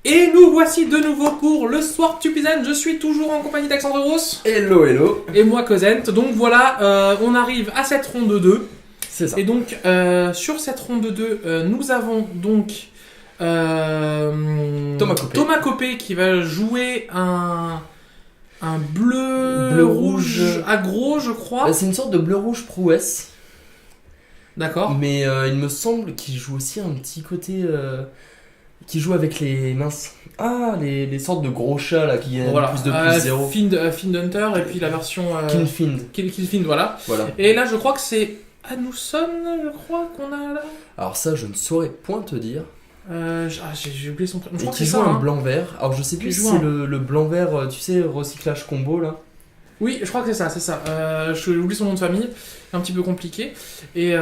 Et nous voici de nouveau pour le Sword to Pisan. Je suis toujours en compagnie d'Alexandre Gross. Hello, hello. Et moi, Cosent. Donc voilà, on arrive à cette ronde 2. C'est ça. Et donc, sur cette ronde 2, nous avons donc Thomas Copé qui va jouer un bleu-rouge aggro, je crois. C'est une sorte de bleu-rouge prouesse. D'accord. Mais il me semble qu'il joue aussi un petit côté... qui joue avec les minces. Ah, les sortes de gros chats là qui gagnent Voilà. plus de plus 0. Find Hunter et puis la version... Kinfind. Kinfind, voilà. Et là, je crois que c'est Anusson, je crois qu'on a là. Alors ça, je ne saurais point te dire. J'ai oublié son prénom. Et qui joue un blanc-vert. Alors je sais plus si c'est le blanc-vert, tu sais, recyclage combo là. Oui, je crois que c'est ça. J'ai oublié son nom de famille, c'est un petit peu compliqué. Et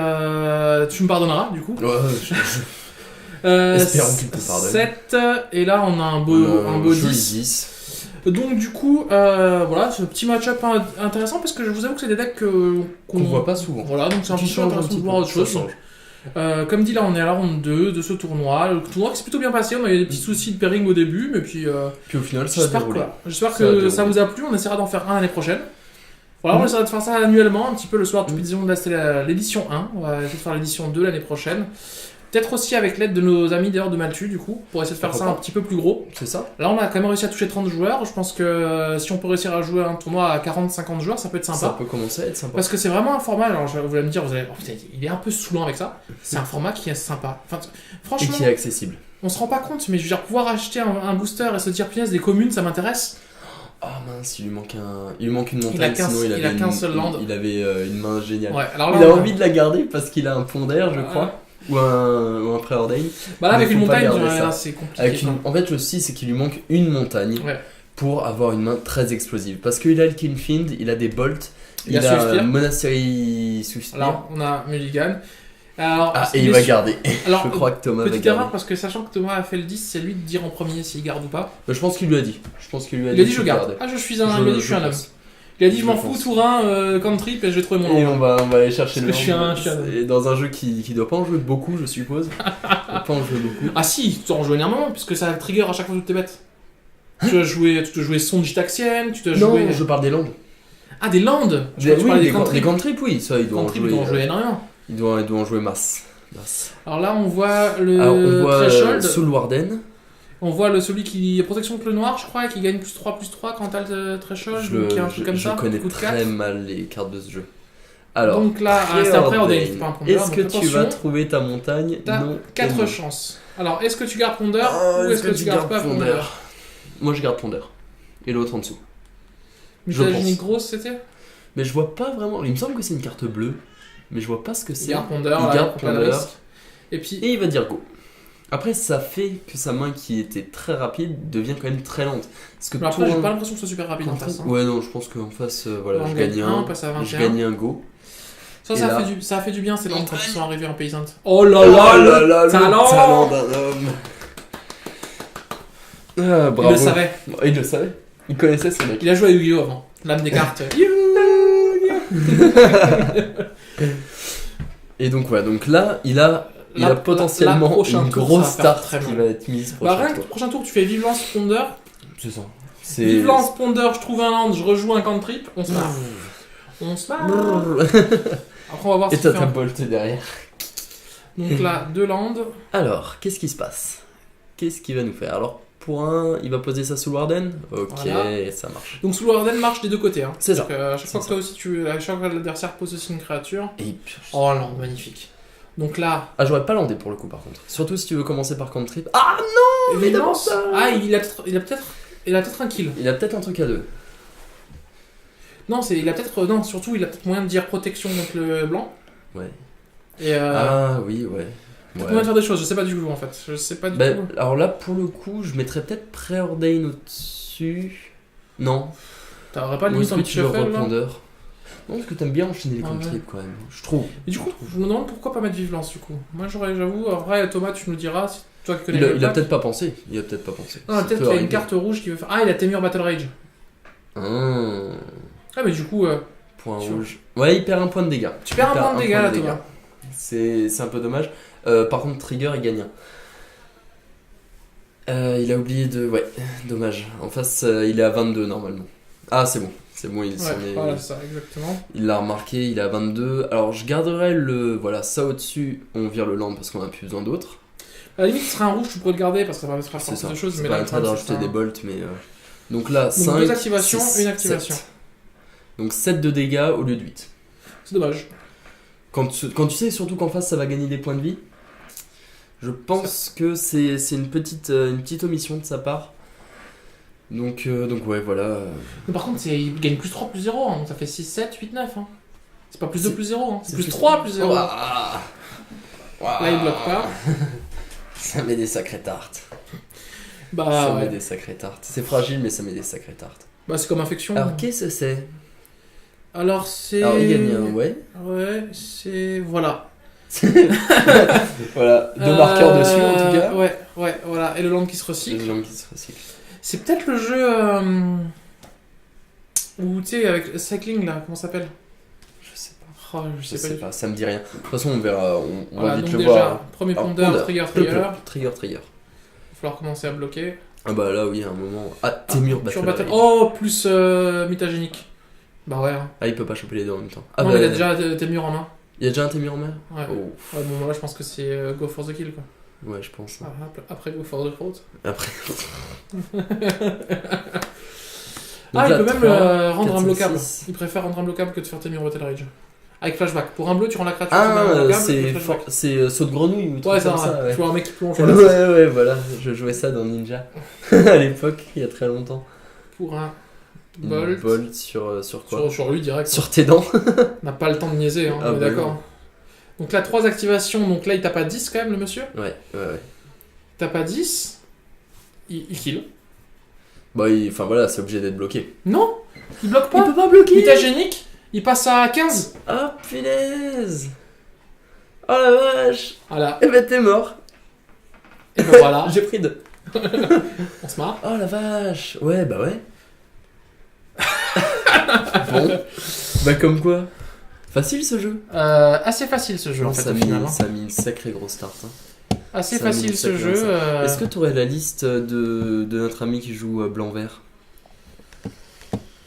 tu me pardonneras du coup. Espérons qu'il te pardonne. 7, et là on a un beau 10. Donc du coup, voilà, c'est un petit match-up intéressant parce que je vous avoue que c'est des decks qu'on voit pas souvent. Voilà, donc c'est un petit peu intéressant de voir autre chose. Comme dit là, on est à la ronde 2 de ce tournoi. Le tournoi qui s'est plutôt bien passé, on a eu des petits soucis de pairing au début, mais puis au final ça a déroulé. J'espère que ça vous a plu, on essaiera d'en faire un l'année prochaine. Voilà, on essaiera de faire ça annuellement, un petit peu le soir de Pisan. Là c'était l'édition 1, on va essayer de faire l'édition 2 l'année prochaine. Peut-être aussi avec l'aide de nos amis d'ailleurs de Maltu du coup, pour essayer de faire ça un petit peu plus gros. C'est ça. Là on a quand même réussi à toucher 30 joueurs, je pense que si on peut réussir à jouer un tournoi à 40-50 joueurs, ça peut être sympa. Ça peut commencer à être sympa. Parce que c'est vraiment un format, alors vous allez me dire, il est un peu saoulant avec ça, c'est un format qui est sympa. Enfin, franchement, et qui est accessible. On se rend pas compte, mais je veux dire, pouvoir acheter un booster et se dire, punaise, des communes, ça m'intéresse. Ah mince, il lui manque une montagne, sinon il a qu'un seul land. Il avait une main géniale. Ouais, alors là, il a envie de la garder parce qu'il a un pondère, je crois. Ou un préordain. Bah là, avec une montagne, c'est compliqué. En fait, le souci, c'est qu'il lui manque une montagne pour avoir une main très explosive. Parce qu'il a le Kinfind, il a des bolts, il a Monastery Swiftspire. Alors, on a Mulligan. Alors, et il va garder. Alors, je crois que Thomas va garder. Petite erreur, parce que sachant que Thomas a fait le 10, c'est lui de dire en premier s'il garde ou pas. Je pense qu'il lui a dit. Il a dit je garde. Ah, je suis un homme. Il a dit je m'en fous, Tourin, Cantrip, et je vais trouver mon nom. Et on va aller chercher le nom. Et dans un jeu qui doit pas en jouer beaucoup, je suppose. Doit pas en jouer beaucoup. Ah si, tu en joues énormément, puisque ça trigger à chaque fois toutes tes bêtes. Tu dois jouer Sonde Gitaxienne, tu dois jouer... Non, je parle des landes. Ah, des landes. Des cantrips, oui, ça, il doit en jouer énormément. Il doit en jouer masse. Alors là, on voit le Threshold. Soul Warden. On voit celui qui a protection contre le noir, je crois, qui gagne +3/+3 quand t'as le Threshold, ou qui a un truc comme ça. Je connais très mal les cartes de ce jeu. Alors, donc là, c'est un Préordain, c'est pas un Ponder. Est-ce que tu vas trouver ta montagne? Non. 4 chances. Alors, est-ce que tu gardes Ponder ou est-ce que tu gardes pas Ponder? Moi, je garde Ponder. Et l'autre en dessous. Mythologie grosse, c'était? Mais je vois pas vraiment. Il me semble que c'est une carte bleue, mais je vois pas ce que c'est. Il garde Ponder. Et il va dire go. Après, ça fait que sa main qui était très rapide devient quand même très lente. Parce que après, j'ai pas l'impression que ce soit super rapide en face. Ouais, non, je pense qu'en face, voilà, je gagne un go. Ça a fait du bien, ces landes quand ils sont arrivés en paysante. Oh là là, talent d'un homme. Bravo. Il le savait. Il le savait. Il connaissait ce mec. Il a joué à Yu-Gi-Oh avant. L'âme des cartes. Et donc, voilà, donc là, il a potentiellement une grosse start qui va être mise prochain tour, tu fais Vive Lance Ponder. C'est ça. Vive Lance Ponder, je trouve un land, je rejoue un cantrip, on se marre. Après, on va voir et t'as ta bolt derrière. Donc là, 2 lands. Alors, qu'est-ce qui se passe? Qu'est-ce qu'il va nous faire? Alors, pour un, il va poser sa Soul Warden. Ok, voilà. Ça marche. Donc Soul Warden marche des deux côtés. Hein. C'est ça. À chaque fois que toi aussi, à chaque fois que l'adversaire pose aussi une créature. Et oh là, magnifique. Donc là. Ah, j'aurais pas landé pour le coup par contre. Surtout si tu veux commencer par cantrip. Ah non, évidemment ça. Ah, il a peut-être un kill. Il a peut-être un truc à 2. Non, surtout il a peut-être moyen de dire protection contre le blanc. Ouais. Et ah oui, ouais. Moyen de faire des choses, je sais pas du tout en fait. Je sais pas du tout. Alors là, pour le coup, je mettrais peut-être Préordain au-dessus. Non. T'aurais pas limite envie de shuffle là? Non, parce que t'aimes bien enchaîner les contrips quand même, je trouve. Et du coup, je me demande pourquoi pas mettre Vive Lance du coup. Moi j'avoue, en vrai, Thomas, tu nous diras, si toi qui connais il a peut-être pas pensé. Non, peut-être qu'il y a une carte rouge qui veut faire. Ah, il a Temur Battle Rage. Ah, mais du coup. Point rouge. Ouais, il perd un point de dégâts. Tu perds un point de dégâts là, Thomas. C'est un peu dommage. Par contre, Trigger, il gagne un. Il a oublié de... Ouais, dommage. En face, il est à 22 normalement. Ah, c'est bon. C'est bon, voilà, ça, exactement. Il l'a remarqué, il est à 22. Alors, je garderai ça au-dessus, on vire le land parce qu'on a plus besoin d'autres. À la limite, ce sera un rouge, tu pourrais le garder parce que ça permettra de faire des choses. Ça permettra de rajouter des bolts, mais... Donc là, 5, 2 activations, 1 activation. 7. Donc 7 de dégâts au lieu de 8. C'est dommage. Quand tu sais surtout qu'en face, ça va gagner des points de vie, je pense que c'est une petite omission de sa part. Donc ouais, voilà. Mais par contre, il gagne plus 3, plus 0, hein. Donc ça fait 6, 7, 8, 9. Hein. C'est pas plus 2, plus 0. Hein. C'est plus 3, plus 0. Là, il bloque pas. Ça met des sacrées tartes. Ça met des sacrées tartes. C'est fragile, mais ça met des sacrées tartes. C'est comme infection. Alors, qu'est-ce que c'est ? Alors, c'est... Alors, il gagne un, ouais. Ouais, c'est... Voilà. Voilà, 2 marqueurs dessus, en tout cas. Ouais, voilà. Et le land qui se recycle. C'est peut-être le jeu où, tu sais, avec cycling, là, comment ça s'appelle ? Je sais pas. Je sais pas. Ça me dit rien. De toute façon, on verra, on va vite le déjà, voir. Premier ponder, trigger. Trigger. Il va falloir commencer à bloquer. Ah bah là, oui, à un moment... Ah, Témur Battle. Oh, plus mutagénique. Bah ouais. Hein. Ah, il peut pas choper les deux en même temps. Non, mais il a déjà Témur en main. Il y a déjà un Témur en main ? Ouais. Oh. Ouais, bon, là, je pense que c'est go for the kill, quoi. Ouais, je pense. Après go for the throat. Après. Il peut même rendre imbloquable. Il préfère rendre imbloquable que de faire Témur Battle Rage. Avec flashback. Pour un bleu, tu rends la créature c'est saut de grenouille ou truc comme ça. Tu vois un mec qui plonge. Ouais, voilà. Je jouais ça dans Ninja à l'époque, il y a très longtemps. Pour un bolt sur quoi ? Sur lui direct. Sur tes dents. On n'a pas le temps de niaiser, hein, on est d'accord. Non. Donc là, 3 activations. Donc là, il tape à 10 quand même, le monsieur. Ouais. Tape à 10. Il kill. Enfin voilà, c'est obligé d'être bloqué. Non, il bloque pas. Il peut pas bloquer. Mutagénique, il passe à 15. Oh punaise. Oh la vache. Voilà. Et ben t'es mort. Et ben voilà. J'ai pris 2. On se marre. Oh la vache. Ouais, bah ouais. Bon. Bah comme quoi. Facile ce jeu. Assez facile ce jeu, en fait, ça a mis une sacrée grosse start. Hein. Assez facile ce jeu. Est-ce que tu aurais la liste de notre ami qui joue blanc-vert ?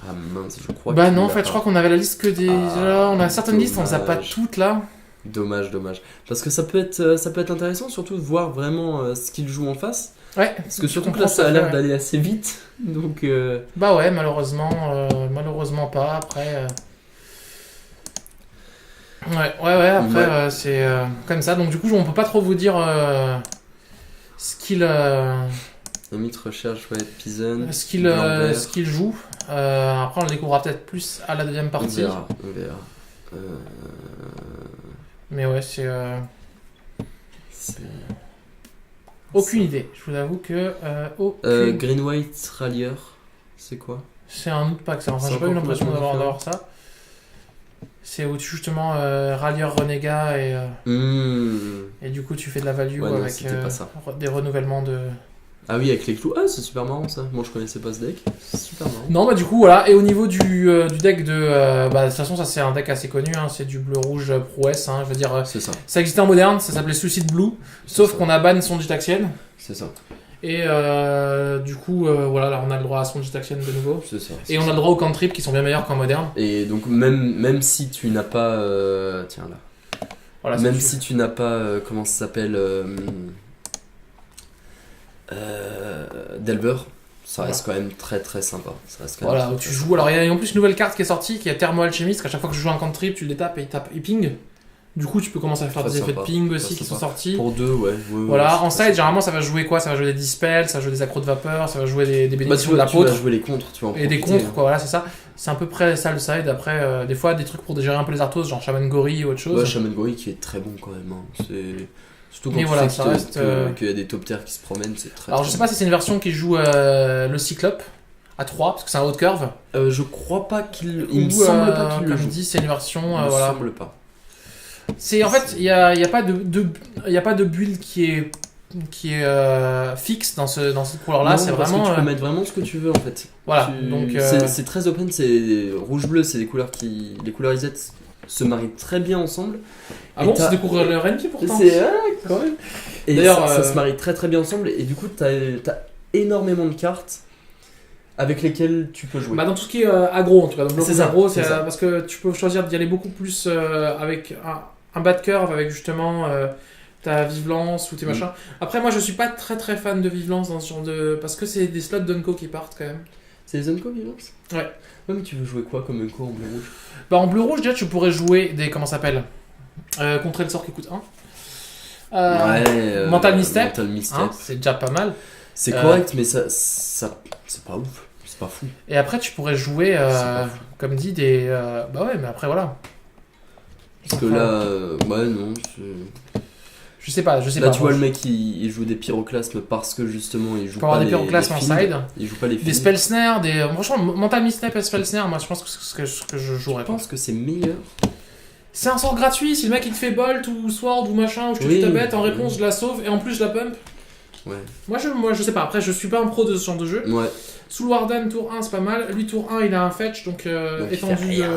Ah mince, je crois non, en fait, je crois qu'on avait la liste que des... on a certaines listes, on les a pas toutes là. Dommage. Parce que ça peut être intéressant, surtout de voir vraiment ce qu'il joue en face. Ouais. Parce que surtout que là, ça a l'air d'aller assez vite. Donc... Bah ouais, malheureusement pas. Après... Ouais, après c'est comme ça. Donc du coup, on peut pas trop vous dire ce qu'il... Limite recherche, ouais, Pizen. Ce qu'il joue. Après, on le découvrira peut-être plus à la deuxième partie. On verra. Mais ouais, c'est... Aucune idée. Je vous avoue que... Green White Rallier, c'est quoi ? C'est un autre pack, ça. Enfin, j'ai pas eu l'impression d'avoir ça. C'est où tu justement Rallier Renégat et du coup tu fais de la value avec des renouvellements de... Ah oui, avec les clous. Ah, c'est super marrant ça. Moi je connaissais pas ce deck. C'est super marrant. Non, bah du coup voilà. Et au niveau du deck de toute façon, ça c'est un deck assez connu. Hein. C'est du bleu-rouge prouesse. Hein. Je veux dire, c'est ça. Ça existait en moderne. Ça s'appelait Suicide Blue. Sauf qu'on a ban son Gitaxienne. C'est ça. Et du coup, voilà, là on a le droit à son Gitaxienne de nouveau. C'est ça. Et on a le droit aux cantrips qui sont bien meilleurs qu'en moderne. Et donc même si tu n'as pas... tiens là. Voilà, même si tu n'as pas... comment ça s'appelle Delver, ça reste quand même très très sympa. Ça reste quand même tu joues. Alors il y a en plus une nouvelle carte qui est sortie qui est Thermo Alchemist. À chaque fois que je joue un cantrip, tu le détapes et il ping. Du coup, tu peux commencer à faire des effets de ping aussi qui sont sortis. Pour 2, ouais. Voilà, en side, généralement ça va jouer quoi ? Ça va jouer des dispels, ça va jouer des accros de vapeur, ça va jouer des bénédictions de l'apôtre. Tu vas jouer les contres, tu vas en et des contres, quoi, voilà, c'est ça. C'est à peu près ça le side. Après, des fois, des trucs pour gérer un peu les arthos, genre Shaman Gory ou autre chose. Ouais, Shaman Gory qui est très bon quand même. Hein. C'est... Surtout quand voilà, tu sais qu'il y a des top tiers qui se promènent, c'est très... Alors, je sais pas si c'est une version qui joue le Cyclope à 3, parce que c'est un haut de curve. Je crois pas qu'il... Il me semble pas qu'il le joue. Comme je dis, c'est une version... Il me semble pas. C'est en fait, il y a pas de build qui est fixe dans cette couleur là, c'est vraiment tu peux mettre vraiment ce que tu veux en fait. Voilà, donc c'est très open, c'est rouge bleu, c'est des couleurs qui les couleurs IZ se marient très bien ensemble. Ah bon, c'est des couleurs RNG pourtant. C'est quand même. Et D'ailleurs, ça se marie très très bien ensemble, et du coup, t'as énormément de cartes avec lesquelles tu peux jouer. Bah, dans tout ce qui est aggro, en tout cas. Donc, C'est ça, aggro, c'est ça. parce que tu peux choisir d'y aller beaucoup plus avec un bas de curve, avec justement ta vive-lance ou tes machins. Après, moi, je suis pas très très fan de vive-lance dans ce genre de. Parce que c'est des slots d'Unco qui partent quand même. C'est les Unco Violence? Ouais. Ouais, mais tu veux jouer quoi comme Unco en bleu-rouge? Bah, en bleu-rouge, déjà, tu pourrais jouer des. Comment ça s'appelle contrer le sort qui coûte 1. Mental Misstep. Mental Misstep. Hein, c'est déjà pas mal. C'est correct, mais ça c'est pas ouf. C'est pas fou. Et après, tu pourrais jouer, pas fou. comme dit, des. Bah ouais, mais après, voilà. Parce que là, ouais, non. Je sais pas. Là, tu vois, le mec, il joue des pyroclasmes parce que justement, il joue peut avoir pas des pyroclasmes en fields. side. Il joue pas les Des fields. spell snares, franchement, Mental Misstep et spell snare, moi je pense que c'est ce que je jouerais. Je pense que c'est meilleur. C'est un sort gratuit, si le mec il te fait bolt ou sword ou machin, ou je te Oui, tue ta bête, en oui. réponse je la sauve et en plus je la pump. Ouais. Moi je sais pas, après je suis pas un pro de ce genre de jeu. Ouais. Soul Warden tour 1 c'est pas mal, lui tour 1 il a un fetch donc il étendu fait rien.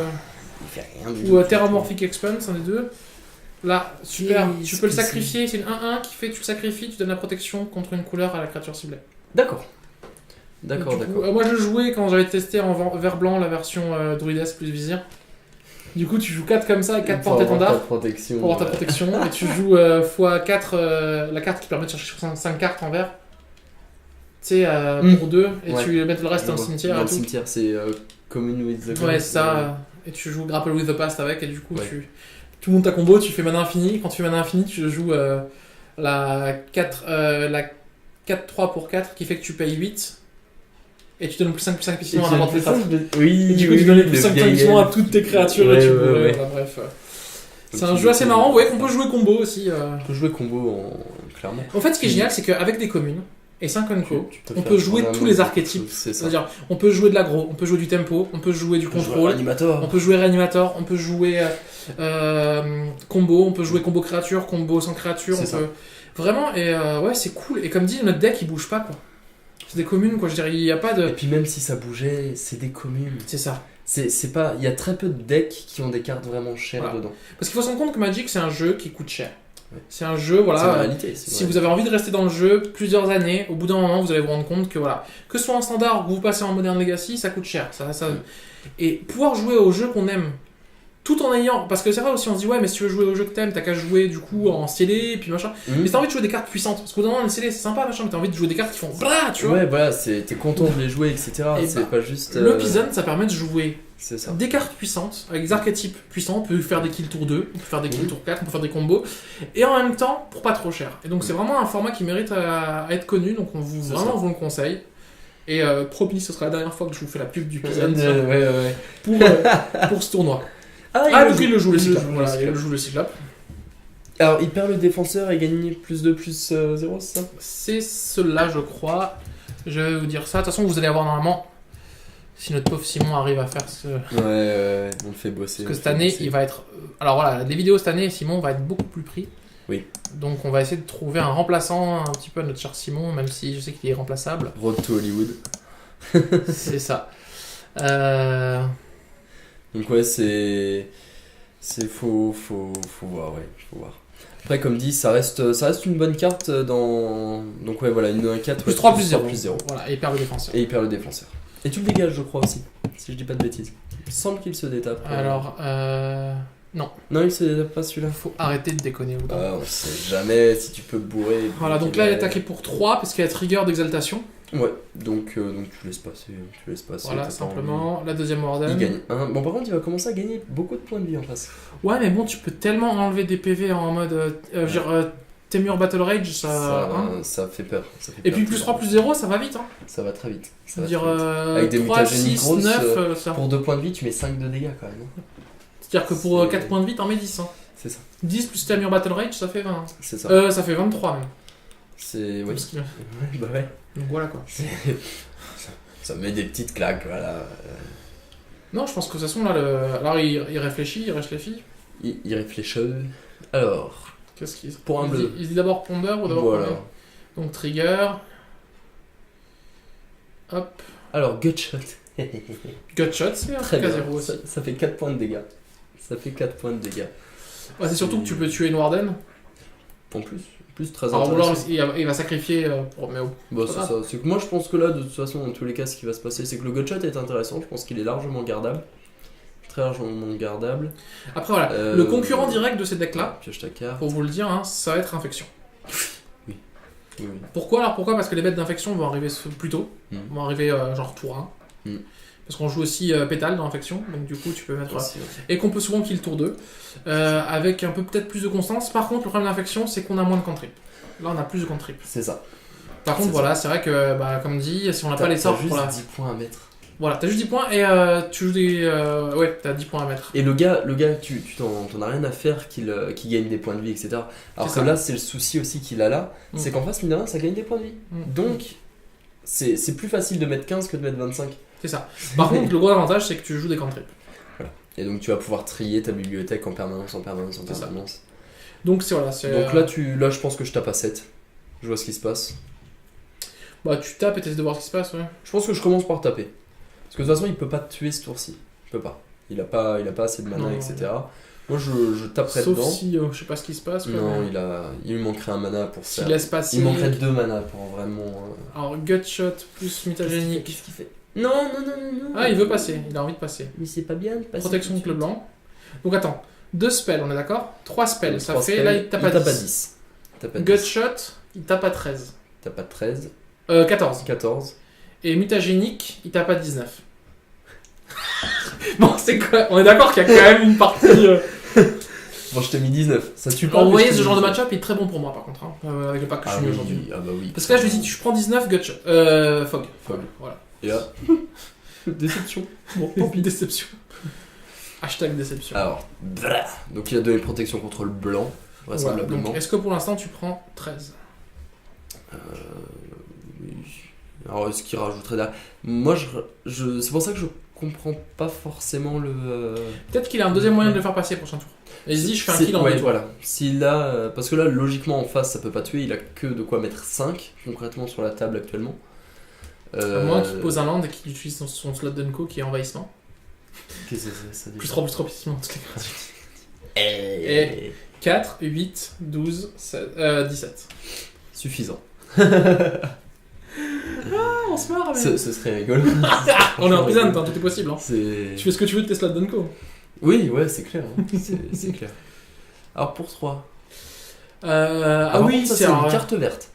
Il fait rien du ou tout. Terramorphic Expanse, un des deux. Là, super, Et tu peux le c'est- sacrifier, c'est une 1-1 qui fait tu le sacrifies, tu donnes la protection contre une couleur à la créature ciblée. D'accord. D'accord, Du coup, d'accord. moi je jouais quand j'avais testé en vert blanc la version Druides plus Vizir. Du coup tu joues 4 comme ça et 4 Pour porte-étendard. avoir ta protection. Pour avoir ta protection, et tu joues x4 la carte qui permet de chercher 5 cartes en vert. Tu sais, pour 2, et Ouais. tu mets le reste Je dans le vois. cimetière Dans et le tout. cimetière, c'est Commune with the Ouais, Gods. c'est ça. Et tu joues Grapple with the Past avec, et du coup, Ouais. tu montes ta combo, tu fais mana infini. Quand tu fais mana infini, tu joues la 4-3 pour 4 qui fait que tu payes 8. Et tu donnes plus 5 piston à n'importe quelle carte. Oui, Et du coup, tu donnes les plus 5 piston à toutes tes créatures Ouais, et tu ouais, peux. ouais. Voilà, bref. C'est Donc, un tu jeu assez peux- marrant, vous voyez qu'on peut jouer combo aussi. On peut jouer combo clairement. En fait, ce qui est génial, c'est qu'avec des communes et 5 unco, Tu peux on faire peut jouer vraiment tous les beaucoup de archétypes. choses, C'est ça. C'est-à-dire, on peut jouer de l'aggro, on peut jouer du tempo, on peut jouer du contrôle, Animator. on peut jouer réanimator, on peut jouer combo, on peut jouer combo créature, combo sans créature, C'est on ça. peut... Vraiment, et ouais, c'est cool. Et comme dit, notre deck, il bouge pas, quoi. C'est des communes, quoi. Je dirais, il y a pas de... Et puis même si ça bougeait, c'est des communes. C'est ça. C'est pas, il y a très peu de decks qui ont des cartes vraiment chères Voilà. dedans. Parce qu'il faut se rendre compte que Magic, c'est un jeu qui coûte cher. Ouais. C'est un jeu, C'est voilà... la réalité. Si vous avez envie de rester dans le jeu plusieurs années, au bout d'un moment, vous allez vous rendre compte que voilà, que ce soit en standard ou vous passez en Modern Legacy, ça coûte cher. Et pouvoir jouer au jeu qu'on aime, tout en ayant, parce que c'est vrai aussi, on se dit ouais, mais si tu veux jouer au jeu que t'aimes, t'as qu'à jouer du coup en scellé, puis machin. Mais si t'as envie de jouer des cartes puissantes, parce qu'au bout d'un moment, les scellés c'est sympa, machin, mais t'as envie de jouer des cartes qui font blah, tu vois. Ouais, voilà, t'es content de les jouer, etc. Et C'est bah, pas juste. Le Pizen, ça permet de jouer C'est ça. des cartes puissantes, avec des archétypes puissants, on peut faire des kills tour 2, on peut faire des kills tour 4, on peut faire des combos, et en même temps, pour pas trop cher. Et donc c'est vraiment un format qui mérite à être connu, donc on vous, C'est vraiment ça. vous le conseille. Et promis, ce sera la dernière fois que je vous fais la pub du Pizen Ouais. pour ce tournoi. Ah, Donc il le joue le il Cyclope. joue le Voilà, il Cyclope. le joue le Cyclope. Alors, il perd le défenseur et gagne plus 2 plus 0, c'est ça? C'est cela, je crois. Je vais vous dire ça. De toute façon, vous allez avoir normalement, si notre pauvre Simon arrive à faire ce... Ouais, on le fait bosser. Parce que cette année, il va être... Alors voilà, les vidéos cette année, Simon va être beaucoup plus pris. Oui. Donc on va essayer de trouver un remplaçant un petit peu à notre cher Simon, même si je sais qu'il est remplaçable. Road to Hollywood. C'est ça. Donc ouais, c'est faut voir, ouais, faut voir. Après, comme dit, ça reste une bonne carte dans. Donc ouais, voilà, une 1-4 Plus 3, plus 0. plus 0. Voilà, et il perd le défenseur. Et il perd le défenseur. Et tu le dégages, je crois aussi, si je dis pas de bêtises. Il semble qu'il se détape. Alors, non. Non, il se détape pas celui-là. Faut arrêter de déconner. Autant. On sait jamais si tu peux bourrer. Voilà, donc là il est attaqué pour 3 parce qu'il y a trigger d'exaltation. Ouais, donc tu laisses passer. Voilà, t'as pas simplement. La deuxième envie. Il Warden. gagne 1. Bon, par contre, il va commencer à gagner beaucoup de points de vie en face. Ouais, mais bon, tu peux tellement enlever des PV en mode. Temur Battle Rage, ça. Ça fait peur. Ça fait Et peur. puis plus 3, plus 0, ça va vite. Hein. Ça va très vite. Je Ça veux va dire, très vite. Avec des 3, mutagénies 6, grosses, 9, ça. Pour 2 points de vie, tu mets 5 de dégâts quand même. C'est-à-dire que pour c'est- 4 points de vie, t'en mets 10. Hein. C'est ça. 10 plus Temur Battle Rage, ça fait 20. C'est ça. Ça fait 23 même. C'est. Ouais. Parce que- Bah ouais. Donc voilà quoi. Ça met des petites claques, voilà. Non, je pense que de toute façon, là, alors il réfléchit, il réfléchit. Il réfléchit. Alors. Qu'est-ce qu'il Pour un il bleu. dit- Il dit d'abord Ponder ou d'abord Voilà. Ponder. Donc trigger. Hop. Alors, Gutshot. Gutshot, c'est un Très truc à bien. 0 aussi. Ça fait 4 points de dégâts. Ça fait 4 points de dégâts. Ouais, c'est surtout que tu peux tuer une Warden. En plus. Plus très Alors, ou alors, intéressant. il va sacrifier pour. Mais Bah, pas c'est grave. ça. C'est que moi, je pense que là, de toute façon, dans tous les cas, ce qui va se passer, c'est que le gutshot est intéressant. Je pense qu'il est largement gardable. Très largement gardable. Après, voilà. Le concurrent direct de ces decks-là, Pioche ta carte. pour vous le dire, hein, ça va être Infection. Oui, oui. Pourquoi alors pourquoi Parce que les bêtes d'infection vont arriver plus tôt. Vont arriver genre tour 1. Mm. Parce qu'on joue aussi Pétale dans Infection, donc du coup tu peux mettre. Aussi, ouais. Et qu'on peut souvent kill tour 2, avec un peu peut-être plus de constance. Par contre, le problème d'infection, c'est qu'on a moins de cantrip. Là, on a plus de cantrip. C'est ça. Par contre, C'est voilà, c'est vrai que, bah, comme dit, si on n'a pas les sorts T'as juste pour la... 10 points à mettre. Voilà, t'as juste 10 points et tu joues des... ouais, t'as 10 points à mettre. Et le gars tu t'en as rien à faire qu'il gagne des points de vie, etc. Alors C'est que ça. là, c'est le souci aussi qu'il a là, c'est qu'en face, mine de rien, ça gagne des points de vie. Donc, c'est plus facile de mettre 15 que de mettre 25. C'est ça. Par contre, le gros avantage, c'est que tu joues des cantrips. Et donc, tu vas pouvoir trier ta bibliothèque en permanence. C'est ça. Donc Donc c'est voilà, c'est... là, je pense que je tape à 7. Je vois ce qui se passe. Bah, tu tapes et t'essaies de voir ce qui se passe, ouais. Je pense que je commence par taper. Parce que de toute façon, il peut pas te tuer ce tour-ci. Il peut pas. Il a pas assez de mana, Non. etc. Moi, je taperais Sauf dedans. si, je sais pas ce qui se passe. quoi, Non, mais- il lui manquerait un mana pour S'il faire. laisse passer... Il manquerait 2 mana pour vraiment. Alors, Gutshot plus Mutagénique. Qu'est-ce qu'il fait? Non. Ah, il veut passer, il a envie de passer. Mais c'est pas bien de passer. Protection contre le blanc. Donc attends, 2 spells, on est d'accord 3 spells, ça 3 fait... spells, Là, il tape à 10. 10. Tape à 10. Gutshot, il tape à 13. Tape à 13. 14. 14. Et Mutagénique, il tape à 19. Bon, c'est quoi? On est d'accord qu'il y a quand même une partie... Bon, je t'ai mis 19. Ça tue pas. Alors, vous mais voyez, je ce t'ai genre de mis match-up est très bon pour moi, par contre, hein, avec le pack que je suis mis aujourd'hui. Ah bah oui. Parce que là, je lui dis, je prends 19, Gutshot. Fog. Fog. Voilà. Et là. Déception. Bon, tant pis, déception. Hashtag déception. Alors, donc il a donné protection contre le blanc, Voilà. vraisemblablement. Donc, est-ce que pour l'instant, tu prends 13? Oui. Alors, est-ce qu'il rajouterait derrière? Moi, c'est pour ça que je comprends pas forcément le. Peut-être qu'il a un deuxième moyen de le faire passer prochain tour. Et il se dit, je fais un kill en ouais, deux tours. voilà. S'il a, parce que là, logiquement, en face, ça peut pas tuer. Il a que de quoi mettre 5 concrètement sur la table actuellement. À moins qu'il pose un land et qu'il utilise son slot d'Unco qui est envahissement. Qu'est-ce que c'est ça Plus 3, effectivement, toutes les créatures. Et 4, 8, 12, 17. Suffisant. Ah, on se marre, mais... Ce serait rigolo. On est en prison, tout est possible. Hein. C'est. Tu fais ce que tu veux de tes slots d'Unco. Oui, ouais, c'est clair. hein. C'est clair. Alors pour 3. Ah oui, ça, c'est c'est un... une carte verte.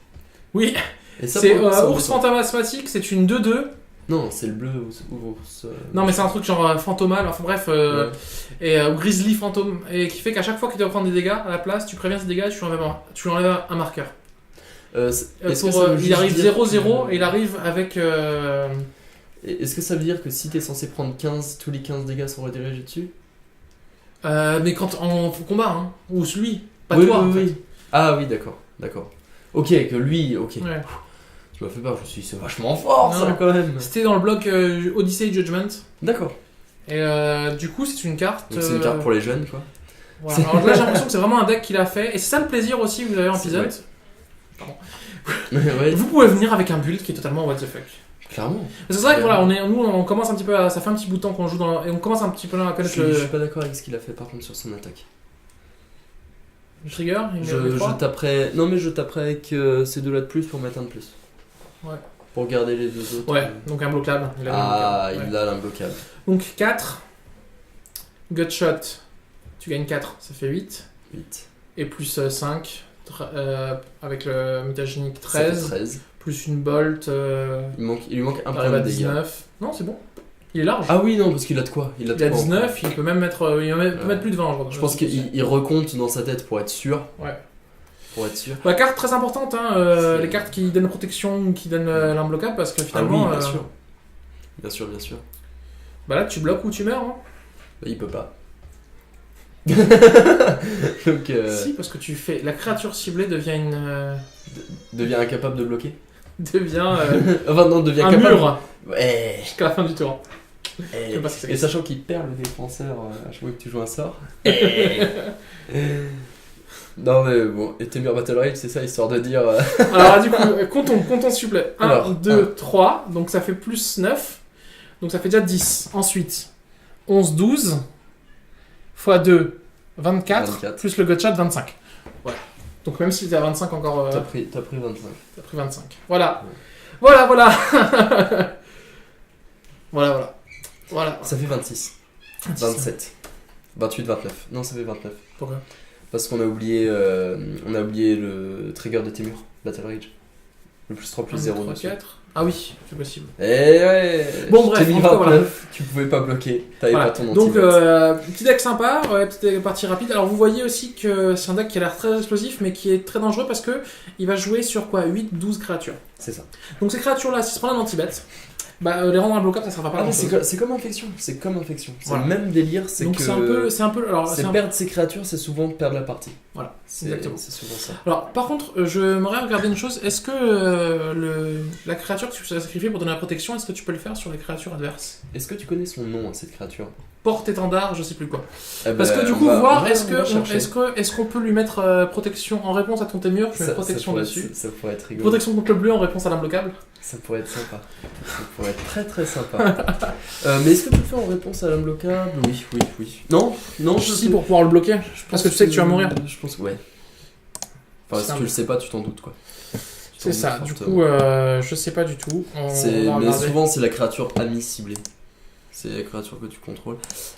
Oui, Et ça, c'est pour le coup, ça ours ressort. fantasmatique, c'est une 2-2. Non, c'est le bleu ours. Non, mais c'est un truc genre fantomal, enfin bref, Ouais. et grizzly fantôme, et qui fait qu'à chaque fois qu'il doit prendre des dégâts à la place, tu préviens ces dégâts et tu lui enlèves un marqueur. Est-ce que Pour, ça veut il juste arrive dire 0-0 que- et il arrive avec. Est-ce que ça veut dire que si t'es censé prendre 15, tous les 15 dégâts sont redirigés dessus? Mais quand en combat, hein, ou celui, pas Oui, toi. oui, en fait. oui. Ah oui, d'accord. Ok, que lui, ok. Ouais. Tu m'as fait peur, je me suis dit, c'est vachement fort Non. ça quand même. C'était dans le bloc Odyssey Judgment. D'accord. Et du coup, c'est une carte. Donc c'est une carte pour les jeunes quoi. Voilà. Alors là, j'ai l'impression que c'est vraiment un deck qu'il a fait. Et c'est ça le plaisir aussi que vous avez en C'est Peasant. vrai. ouais, Vous pouvez venir avec un build qui est totalement what the fuck. clairement. C'est vrai que voilà, nous on commence un petit peu à, ça fait un petit bout de temps qu'on joue et on commence un petit peu à Je connaître suis pas d'accord avec ce qu'il a fait par contre sur son attaque. le trigger. Je taperais. Non, mais je taperais avec ces deux-là de plus pour mettre un de plus. Ouais. Pour garder les deux autres. Ouais, donc un bloquable. Il a mis un Ah, bloquable. il a l'imbloquable. Donc 4. Gutshot, tu gagnes 4, ça fait 8. 8. Et plus 5, avec le mutagénique Ça fait 13. 13. Plus une bolt, Il lui manque un point t'arrives de à dégâts. 19. Non, c'est bon. Il est large. Ah oui, non, parce qu'il a de quoi. Il a Il a quoi 19, il peut même mettre, peut mettre plus de 20. Je crois. Je pense qu'il recompte dans sa tête pour être sûr. Ouais. Pour être sûr. La carte très importante, hein, C'est- les cartes qui donnent protection ou qui donnent l'imbloquable, parce que Ah finalement, oui, bien sûr. Bien sûr, bien sûr. bah là tu bloques ou tu meurs. Hein. Bah, il peut pas. Donc, Si, parce que tu fais. La créature ciblée devient une. devient incapable de bloquer. devient Enfin, non, devient un capable. mur Ouais. jusqu'à la fin du tour. Je sais pas si c'est- Et sachant qu'il perd le défenseur à chaque fois que tu joues un sort. Non mais bon, et Temur Battle Rage, c'est ça, histoire de dire... Alors du coup, comptons s'il vous plaît. 1, Alors, 2, 3, donc ça fait plus 9. Donc ça fait déjà 10. Ensuite, 11, 12, x 2, 24, 24. plus le gutshot, 25. Voilà. Donc même si t'es à 25 encore... T'as pris 25. T'as pris 25. Voilà. Ouais. Voilà, voilà. Voilà. Ça fait 26. 27. 28, 29. Non, ça fait 29. Pourquoi? Parce qu'on a oublié le trigger de Témur, Battle Rage. Le plus 3 plus 0 3, dessus. 4. Ah oui, c'est possible. Eh ouais. Bon, bref, T'as mis en tout cas, 29, voilà. tu pouvais pas bloquer, t'avais Voilà. pas ton Donc, anti-bot. petit deck sympa, petite partie rapide. Alors, vous voyez aussi que c'est un deck qui a l'air très explosif, mais qui est très dangereux parce que il va jouer sur quoi 8-12 créatures. C'est ça. Donc, ces créatures-là, si se prennent un anti-bet, les rendre imbloquables, ça sert pas Ah, mais grand-chose. c'est comme infection. C'est Voilà. le même délire, c'est Donc, que. c'est un peu. Alors, c'est perdre ses créatures, c'est souvent perdre la partie. Voilà, C'est exactement. C'est souvent ça. Alors, par contre, j'aimerais regarder une chose. Est-ce que la créature que tu as sacrifiée pour donner la protection, est-ce que tu peux le faire sur les créatures adverses? Est-ce que tu connais son nom à cette créature? Porte-étendard, je sais plus quoi. Eh Parce ben, que du coup, on va- voir, on va- est-ce on va chercher. qu'on peut lui mettre protection en réponse à ton Témur, tu mets protection pourrait dessus. ça pourrait être rigolo. Protection contre le bleu en réponse à l'imbloquable. Ça pourrait être sympa. Ça pourrait être très très sympa. Mais est-ce que tu le fais en réponse à l'imbloquable? Oui. Non, je Si, sais. pour pouvoir le bloquer. Parce que tu sais que tu vas mourir. Je pense que ouais. Enfin, C'est si un- tu le sais pas, tu t'en doutes quoi. C'est ça, du fortement. coup, je sais pas du tout. On va Mais regarder. souvent, c'est la créature amie ciblée. C'est la créature que tu contrôles.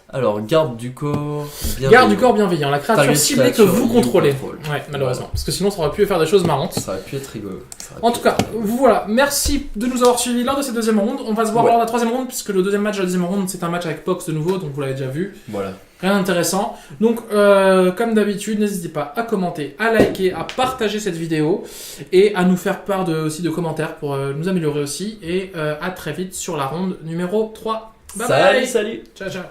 Alors, garde du corps. Garde du corps bienveillant, la créature Target ciblée que créature vous you contrôlez. control. Ouais, malheureusement. Parce que sinon, ça aurait pu faire des choses marrantes. Ça aurait pu être rigolo. En tout cas, voilà, merci de nous avoir suivis lors de cette deuxième ronde. On va se voir Ouais. lors de la troisième ronde, puisque le deuxième match de la deuxième ronde, c'est un match avec Pox de nouveau, donc vous l'avez déjà vu. Voilà. Rien d'intéressant. Donc, comme d'habitude, n'hésitez pas à commenter, à liker, à partager cette vidéo et à nous faire part aussi de commentaires pour nous améliorer aussi. Et à très vite sur la ronde numéro 3. Bye bye. Salut. Ciao, ciao.